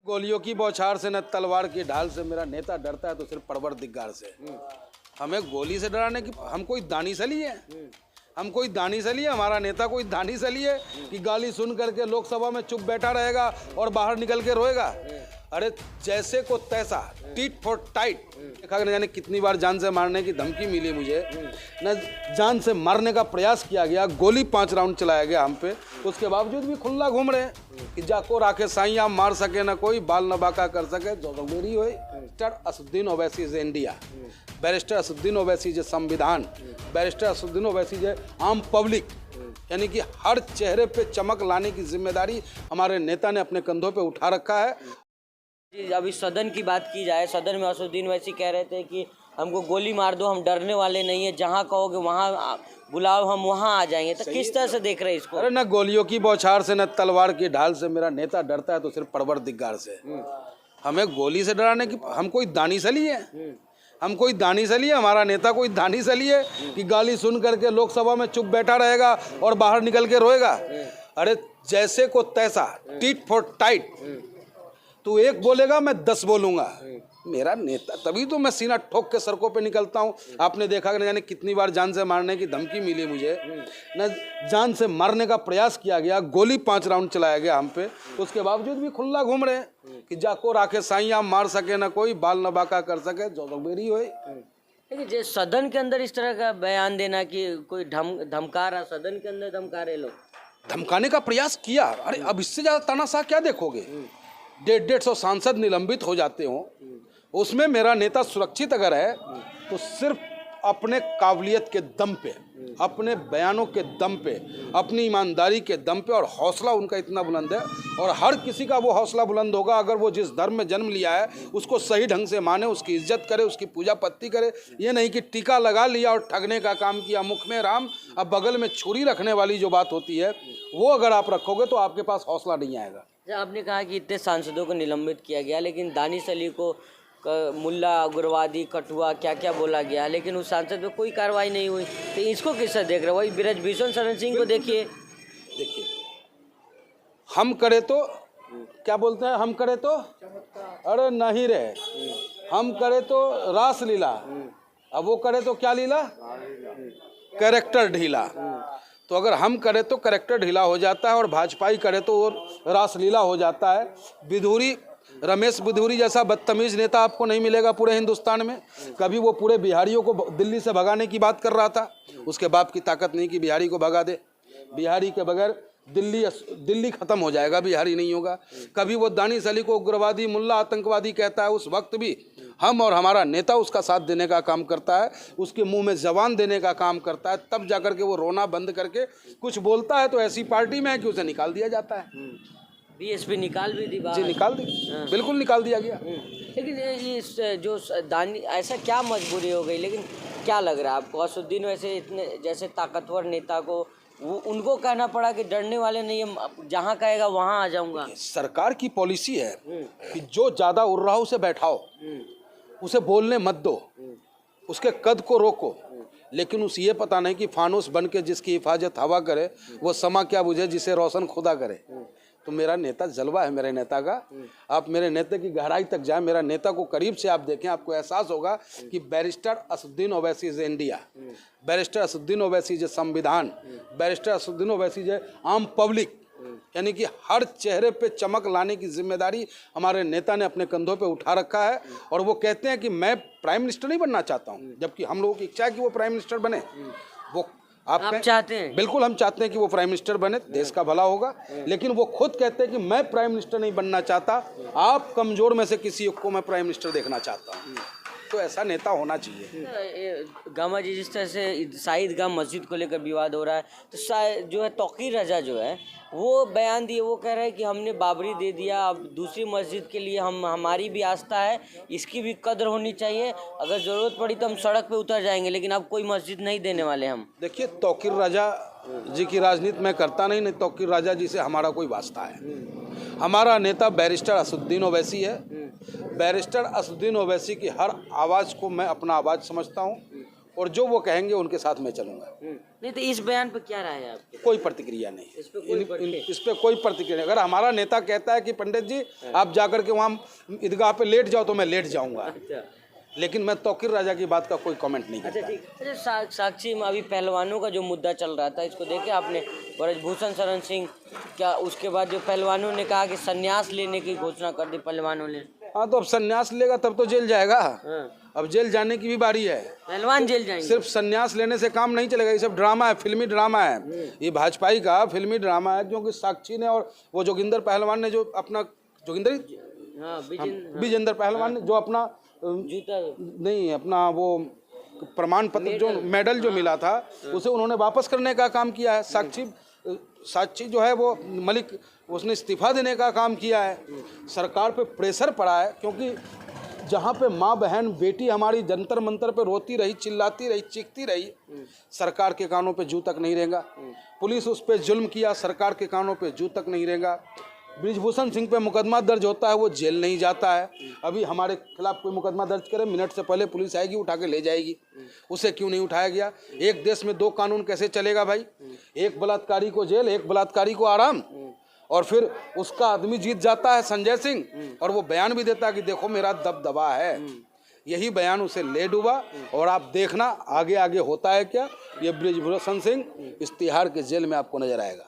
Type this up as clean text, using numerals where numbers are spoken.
गोलियों की बौछार से न तलवार की ढाल से मेरा नेता डरता है तो सिर्फ परवरदिगार से। हमें गोली से डराने की, हम कोई दानिशली है? हम कोई दानिशली है? हमारा नेता कोई दानिशली है कि गाली सुन करके लोकसभा में चुप बैठा रहेगा और बाहर निकल के रोएगा? अरे जैसे को तैसा, टीट फॉर टाइट। देखा न जाने कितनी बार जान से मारने की धमकी मिली मुझे, न जान से मारने का प्रयास किया गया, गोली 5 राउंड चलाया गया हम पे, उसके बावजूद भी खुला घूम रहे हैं कि जाको राखे साइया मार सके ना कोई, बाल न बाका कर सके जो मेरी हो। Barrister Asaduddin Owaisi is India, barrister Asaduddin Owaisi जे संविधान, बैरिस्टर असदुद्दीन ओवैसी जे आम पब्लिक, यानी कि हर चेहरे पे चमक लाने की जिम्मेदारी हमारे नेता ने अपने कंधों पे उठा रखा है। जी, अभी सदन की बात की जाए, सदन में असदुद्दीन ओवैसी कह रहे थे कि हमको गोली मार दो, हम डरने वाले नहीं है, जहाँ कहोगे वहाँ बुलाओ, हम वहाँ आ जाएंगे। तो किस तरह से देख रहे हैं इसको? अरे न गोलियों की बौछार से न तलवार की ढाल से मेरा नेता डरता है तो सिर्फ परवरदिगार से। हमें गोली से डराने की, हम कोई दानिशली है? हम कोई दानिशली है? हमारा नेता कोई दानिशली है कि गाली सुन करके लोकसभा में चुप बैठा रहेगा और बाहर निकल के रोएगा? अरे जैसे को तैसा, टीट फॉर टाइट। तू एक बोलेगा मैं 10 बोलूंगा। मेरा नेता, तभी तो मैं सीना ठोक के सड़कों पे निकलता हूँ। आपने देखा कि न जाने कितनी बार जान से मारने की धमकी मिली मुझे, न जान से मारने का प्रयास किया गया, गोली 5 राउंड चलाया गया हम पे, उसके बावजूद भी खुला घूम रहे हैं कि जाको राखे साइया मार सके ना कोई, बाल न बाका कर सके जो मेरी हो। लेकिन जो सदन के अंदर इस तरह का बयान देना कि कोई धमका रहा, सदन के अंदर धमका रहे लोग, धमकाने का प्रयास किया। अरे अब इससे ज्यादा तानाशाह क्या देखोगे? 150 सांसद निलंबित हो जाते हो, उसमें मेरा नेता सुरक्षित अगर है तो सिर्फ अपने काबिलियत के दम पे, अपने बयानों के दम पे, अपनी ईमानदारी के दम पे, और हौसला उनका इतना बुलंद है। और हर किसी का वो हौसला बुलंद होगा अगर वो जिस धर्म में जन्म लिया है उसको सही ढंग से माने, उसकी इज्जत करे, उसकी पूजा पत्ती करे। ये नहीं कि टीका लगा लिया और ठगने का काम किया, मुख में राम अब बगल में छुरी रखने वाली जो बात होती है वो अगर आप रखोगे तो आपके पास हौसला नहीं आएगा। आपने कहा कि इतने सांसदों को निलंबित किया गया, लेकिन दानिश अली को मुल्ला, उग्रवादी, कठुआ क्या क्या बोला गया, लेकिन उस सांसद पे कोई कार्रवाई नहीं हुई। तो इसको किससे देख रहे हो? वही ब्रिजभूषण शरण सिंह को देखिए। हम करे तो क्या बोलते हैं, हम करे तो अरे नहीं रे, हम करे तो रास लीला, अब वो करे तो क्या लीला, कैरेक्टर ढीला। तो अगर हम करें तो कैरेक्टर ढीला हो जाता है और भाजपाई करे तो वो रासलीला हो जाता है। बिधूरी, रमेश बिधूरी जैसा बदतमीज नेता आपको नहीं मिलेगा पूरे हिंदुस्तान में। कभी वो पूरे बिहारियों को दिल्ली से भगाने की बात कर रहा था, उसके बाप की ताकत नहीं कि बिहारी को भगा दे। बिहारी के बगैर दिल्ली खत्म हो जाएगा, बिहारी नहीं होगा। कभी वो दानिश अली को उग्रवादी, मुल्ला, आतंकवादी कहता है, उस वक्त भी हम और हमारा नेता उसका साथ देने का काम करता है, उसके मुंह में जबान देने का काम करता है। तब जाकर के वो रोना बंद करके कुछ बोलता है तो ऐसी पार्टी में है कि उसे निकाल दिया जाता है। बीएसपी निकाल भी दी बात? जी निकाल दी, बिल्कुल निकाल दिया गया। लेकिन ये जो दानी, ऐसा क्या मजबूरी हो गई? लेकिन क्या लग रहा है आपको, असदुद्दीन वैसे इतने जैसे ताकतवर नेता को उनको कहना पड़ा कि डरने वाले नहीं है, जहाँ कहेगा वहाँ आ जाऊंगा? सरकार की पॉलिसी है कि जो ज्यादा उड़ रहा उसे बैठाओ, उसे बोलने मत दो, उसके कद को रोको। लेकिन उसे ये पता नहीं कि फानूस बन के जिसकी हिफाजत हवा करे वो समा क्या बुझे जिसे रोशन खुदा करे। तो मेरा नेता जलवा है मेरे नेता का। आप मेरे नेता की गहराई तक जाए, मेरा नेता को करीब से आप देखें, आपको एहसास होगा कि barrister Asaduddin Owaisi is India, barrister Asaduddin Owaisi जे संविधान, बैरिस्टर असदुद्दीन ओवैसी जे आम पब्लिक, यानी कि हर चेहरे पे चमक लाने की जिम्मेदारी हमारे नेता ने अपने कंधों पे उठा रखा है। और वो कहते हैं कि मैं प्राइम मिनिस्टर नहीं बनना चाहता हूँ, जबकि हम लोगों की इच्छा है कि वो प्राइम मिनिस्टर बने। वो आप चाहते हैं? बिल्कुल हम चाहते हैं कि वो प्राइम मिनिस्टर बने, देश का भला होगा। लेकिन वो खुद कहते हैं कि मैं प्राइम मिनिस्टर नहीं बनना चाहता, आप कमजोर में से किसी एक को मैं प्राइम मिनिस्टर देखना चाहता हूँ। तो ऐसा नेता होना चाहिए। गामा जी, जिस तरह से शाहिद गाम मस्जिद को लेकर विवाद हो रहा है, तो जो है तौकीर रजा जो है वो बयान दिए, वो कह रहे हैं कि हमने बाबरी दे दिया, अब दूसरी मस्जिद के लिए हमारी भी आस्था है, इसकी भी कदर होनी चाहिए, अगर ज़रूरत पड़ी तो हम सड़क पे उतर जाएंगे, लेकिन अब कोई मस्जिद नहीं देने वाले हम। देखिए, तौकीर राजा जी की राजनीति मैं करता नहीं, तौकीर राजा जी से हमारा कोई वास्ता है। हमारा नेता बैरिस्टर असदुद्दीन ओवैसी है। बैरिस्टर असदुद्दीन ओवैसी की हर आवाज़ को मैं अपना आवाज़ समझता हूँ और जो वो कहेंगे उनके साथ मैं चलूँगा। नहीं तो इस बयान पर क्या राय है आपकी? कोई प्रतिक्रिया नहीं। इस पे कोई इस पे कोई प्रतिक्रिया नहीं। अगर हमारा नेता कहता है कि पंडित जी आप जाकर के वहाँ ईदगाह पे लेट जाओ तो मैं लेट जाऊंगा, अच्छा लेकिन मैं तौकीर राजा की बात का कोई कमेंट नहीं अच्छा करता। ठीक। अच्छा साक्षी में अभी पहलवानों का जो मुद्दा चल रहा था, इसको देखे आपने? ब्रजभूषण शरण सिंह, क्या उसके बाद जो पहलवानों ने कहा कि संन्यास लेने की घोषणा कर दी पहलवानों ने? हाँ तो अब संन्यास लेगा तब तो जेल जाएगा। हाँ। अब जेल जाने की भी बारी है। पहलवान जेल जाएंगे? सिर्फ संन्यास लेने से काम नहीं चलेगा, ये सब ड्रामा है, फिल्मी ड्रामा है। ये भाजपाई का फिल्मी ड्रामा है, क्योंकि साक्षी ने और वो जोगिंदर पहलवान ने जो अपना हाँ विजेंद्र पहलवान ने जो अपना जूता नहीं अपना वो प्रमाण पत्र जो मेडल जो मिला था उसे उन्होंने वापस करने का काम किया है। साक्षी जो है वो मलिक उसने इस्तीफा देने का काम किया है। सरकार पे प्रेशर पड़ा है, क्योंकि जहाँ पे माँ बहन बेटी हमारी जंतर मंतर पे रोती रही, चिल्लाती रही, चीखती रही, सरकार के कानों पे जू तक नहीं रहेगा। पुलिस उस पर जुल्म किया, सरकार के कानों पे जू तक नहीं रहेगा। ब्रिजभूषण सिंह पे मुकदमा दर्ज होता है, वो जेल नहीं जाता है। अभी हमारे खिलाफ कोई मुकदमा दर्ज करे, मिनट से पहले पुलिस आएगी उठा के ले जाएगी। उसे क्यों नहीं उठाया गया? एक देश में दो कानून कैसे चलेगा भाई? एक बलात्कारी को जेल, एक बलात्कारी को आराम। और फिर उसका आदमी जीत जाता है संजय सिंह, और वो बयान भी देता है कि देखो मेरा दबदबा है। यही बयान उसे ले डूबा। और आप देखना आगे आगे होता है क्या। ये ब्रिजभूषण सिंह इस तिहाड़ के जेल में आपको नजर आएगा।